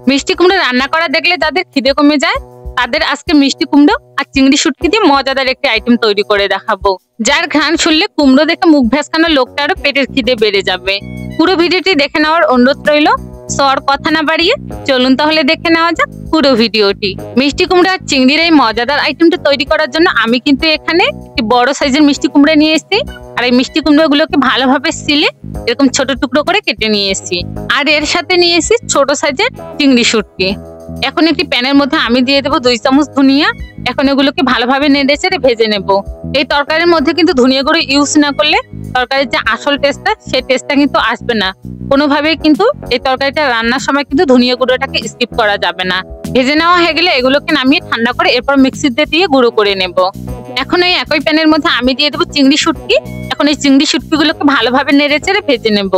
মিষ্টি কুমড়ো রান্না করা দেখলে যাদের খিদে কমে যায় তাদের আজকে মিষ্টি কুমড়ো আর চিংড়ি শুটকি দিয়ে মজাদার একটি আইটেম তৈরি করে দেখাবো, যার ঘ্রাণ শুনলে কুমড়ো দেখে মুখ ভেসকানো লোকটা আরো পেটের খিদে বেড়ে যাবে। পুরো ভিডিওটি দেখে নেওয়ার অনুরোধ রইল। সো আর কথা না বাড়িয়ে চলুন তাহলে দেখে নেওয়া যাক পুরো ভিডিওটি। মিষ্টি কুমড়ো আর চিংড়ির এই মজাদার আইটেমটা তৈরি করার জন্য আমি কিন্তু এখানে একটি বড় সাইজের মিষ্টি কুমড়ো নিয়ে এসেছি। আর এই মিষ্টি কুমড়ো গুলোকে ভালোভাবে সিলে এরকম ছোট টুকরো করে কেটে নিয়ে এসেছি। আর এর সাথে নিয়ে এসেছি ছোট সাইজের চিংড়ি শুটকি। এখন একটি প্যানের মধ্যে আমি দিয়ে দেবো 2 চামচ ধনিয়া। এখন এগুলোকে ভালোভাবে নেড়ে চেড়ে ভেজে নেব। এই তরকারির মধ্যে কিন্তু ধনিয়া গুঁড়ো ইউজ না করলে তরকারির যে আসল টেস্টটা সেই টেস্টটা কিন্তু আসবে না কোনোভাবেই। কিন্তু এই তরকারিটা রান্নার সময় কিন্তু ধনিয়া গুঁড়োটাকে স্কিপ করা যাবে না। ভেজে নেওয়া হয়ে গেলে এগুলোকে নামিয়ে ঠান্ডা করে এরপর মিক্সিতে দিয়ে গুঁড়ো করে নেব। এখন এই একই প্যানের মধ্যে আমি দিয়ে দেবো চিংড়ি শুটকি। এখন এই চিংড়ি শুটকিগুলোকে ভালোভাবে নেড়ে চেড়ে ভেজে নেব।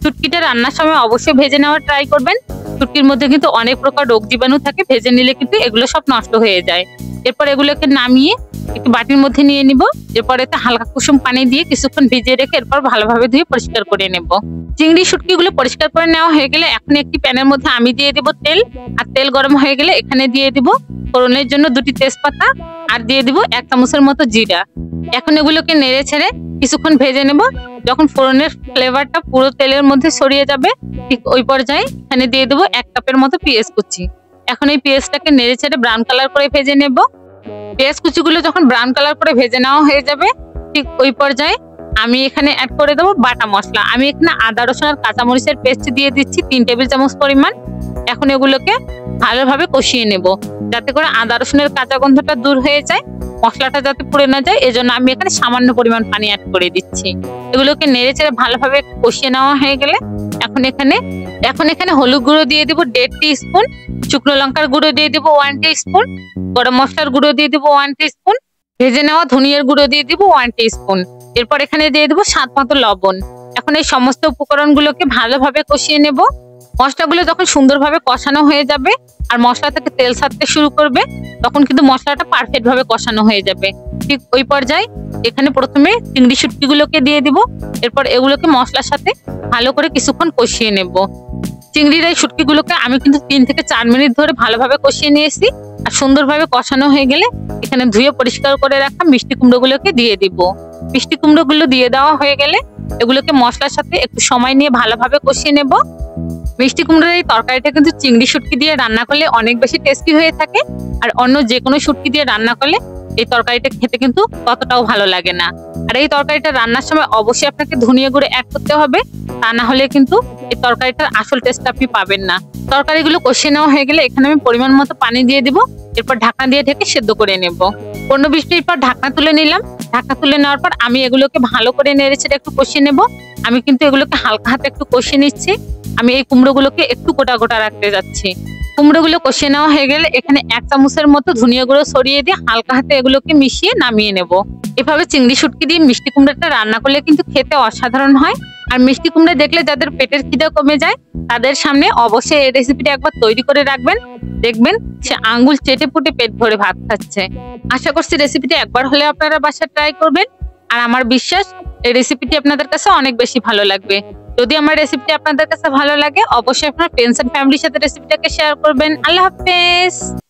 শুটকিটা রান্নার সময় অবশ্যই ভেজে নেওয়ার ট্রাই করবেন। শুটকির মধ্যে কিন্তু অনেক প্রকার রোগ জীবাণু থাকে, ভেজে নিলে কিন্তু এগুলো সব নষ্ট হয়ে যায়। এরপর এগুলোকে নামিয়ে একটু বাটির মধ্যে নিয়ে নিব। এরপর এতে হালকা কুসুম পানি দিয়ে কিছুক্ষণ ভিজিয়ে রেখে এরপর ভালোভাবে ধুয়ে পরিষ্কার করে নেব। চিংড়ি শুটকিগুলো পরিষ্কার করে নেওয়া হয়ে গেলে এখন একটি প্যানের মধ্যে আমি দিয়ে দেব তেল। আর তেল গরম হয়ে গেলে এখানে দিয়ে দিব ফোড়নের জন্য 2টি তেজপাতা আর দিয়ে দিব 1 চামচের মতো জিরা। এখন এগুলোকে নেড়ে ছেড়ে কিছুক্ষণ ভেজে নেব। যখন ফোড়নের ফ্লেভারটা পুরো তেলের মধ্যে ছড়িয়ে যাবে ঠিক ওই পর্যায়ে এখানে দিয়ে দেবো 1 কাপের মতো পেঁয়াজ কুচি। এখন এই পেঁয়াজটাকে নেড়ে ছেড়ে ব্রাউন কালার করে ভেজে নেব। পেঁয়াজ কুচিগুলো যখন ব্রাউন কালার করে ভেজে নেওয়া হয়ে যাবে ঠিক ওই পর্যায়ে আমি এখানে অ্যাড করে দেবো বাটা মশলা। আমি এখানে আদা রসুন আর কাঁচামরিচের পেস্ট দিয়ে দিচ্ছি 3 টেবিল চামচ পরিমাণ। এখন এগুলোকে ভালোভাবে কষিয়ে নেব যাতে করে আদা রসুনের কাঁচা গন্ধটা দূর হয়ে যায়, মশলাটা যাতে পুড়ে না যায়। এজন্য আমি এখানে সামান্য পরিমাণ পানি অ্যাড করে দিচ্ছি। এগুলোকে নেড়ে চেড়ে ভালোভাবে কষিয়ে নেওয়া হয়ে গেলে এখন এখানে হলুদ গুঁড়ো দিয়ে দিব 1.5 টিস্পুন, শুকনো লঙ্কার গুঁড়ো দিয়ে দিব 1 টিস্পুন, গরম মশলার গুঁড়ো দিয়ে দিব 1 টিস্পুন, ভেজে নেওয়া ধনিয়ার গুঁড়ো দিয়ে দিব 1 টিস্পুন। এরপর এখানে দিয়ে দেবো স্বাদ মতো লবণ। এখন এই সমস্ত উপকরণগুলোকে ভালোভাবে কষিয়ে নেব। মশলাগুলো যখন সুন্দরভাবে কষানো হয়ে যাবে আর মশলা থেকে তেল ছাড়তে শুরু করবে তখন কিন্তু মশলাটা পারফেক্ট ভাবে কষানো হয়ে যাবে। ঠিক ওই পর্যায়ে এখানে প্রথমে চিংড়ি শুটকিগুলোকে দিয়ে দিব। এরপর এগুলোকে মশলার সাথে ভালো করে কিছুক্ষণ কষিয়ে নেব। চিংড়ির এই শুটকিগুলোকে আমি কিন্তু 3 থেকে 4 মিনিট ধরে ভালোভাবে কষিয়ে নিয়েছি। আর সুন্দরভাবে কষানো হয়ে গেলে এখানে ধুয়ে পরিষ্কার করে রাখা মিষ্টি কুমড়োগুলোকে দিয়ে দিব। মিষ্টি কুমড়োগুলো দিয়ে দেওয়া হয়ে গেলে এগুলোকে মশলার সাথে একটু সময় নিয়ে ভালোভাবে কষিয়ে নেব। মিষ্টি কুমড়োর এই তরকারিটা কিন্তু চিংড়ি শুটকি দিয়ে রান্না করলে অনেক বেশি টেস্টি হয়ে থাকে। আর অন্য যে কোনো শুটকি দিয়ে রান্না করলে এই তরকারিটা খেতে কিন্তু ততটাও ভালো লাগে না। আর এই তরকারিটা রান্নার সময় অবশ্যই আপনাকে ধনিয়া গুঁড়ো অ্যাড করতে হবে, তা না হলে কিন্তু এই তরকারিটার আসল টেস্ট আপনি পাবেন না। তরকারিগুলো কষিয়ে নেওয়া হয়ে গেলে এখানে আমি পরিমাণ মতো পানি দিয়ে দিব। এরপর ঢাকনা দিয়ে ঢেকে সেদ্ধ করে নেব। 15-20 মিনিট পর ঢাকনা তুলে নিলাম। ঢাকনা তুলে নেওয়ার পর আমি এগুলোকে ভালো করে নেড়ে চেড়ে একটু কষিয়ে নেব। আমি কিন্তু এগুলোকে হালকা হাতে একটু কষিয়ে নিচ্ছি। আমি এই কুমড়োগুলোকে একটু গোটা গোটা রাখতে যাচ্ছি। কুমড়োগুলো কষিয়ে নেওয়া হয়ে গেলে এখানে 1 চামচের মতো ধনিয়া গুঁড়ো ছড়িয়ে দিয়ে হালকা হাতে এগুলোকে মিশিয়ে নামিয়ে নেব। এভাবে চিংড়ি শুটকি দিয়ে মিষ্টি কুমড়োটা রান্না করলে কিন্তু খেতে অসাধারণ হয়। আর মিষ্টি কুমড়ো দেখলে যাদের পেটের খিদে কমে যায় তাদের সামনে অবশ্যই এই রেসিপিটা একবার তৈরি করে রাখবেন। দেখবেন সে আঙ্গুল চেটে পুটে পেট ভরে ভাত খাচ্ছে। আশা করছি রেসিপিটা একবার হলে আপনারা বাসায় ট্রাই করবেন। আর আমার বিশ্বাস এই রেসিপিটি আপনাদের কাছে অনেক বেশি ভালো লাগবে। যদি আমার রেসিপিটি আপনাদের কাছে ভালো লাগে অবশ্যই আপনার ফ্রেন্ডস এন্ড ফ্যামিলির সাথে রেসিপিটাকে শেয়ার করবেন। আল্লাহ হাফেজ।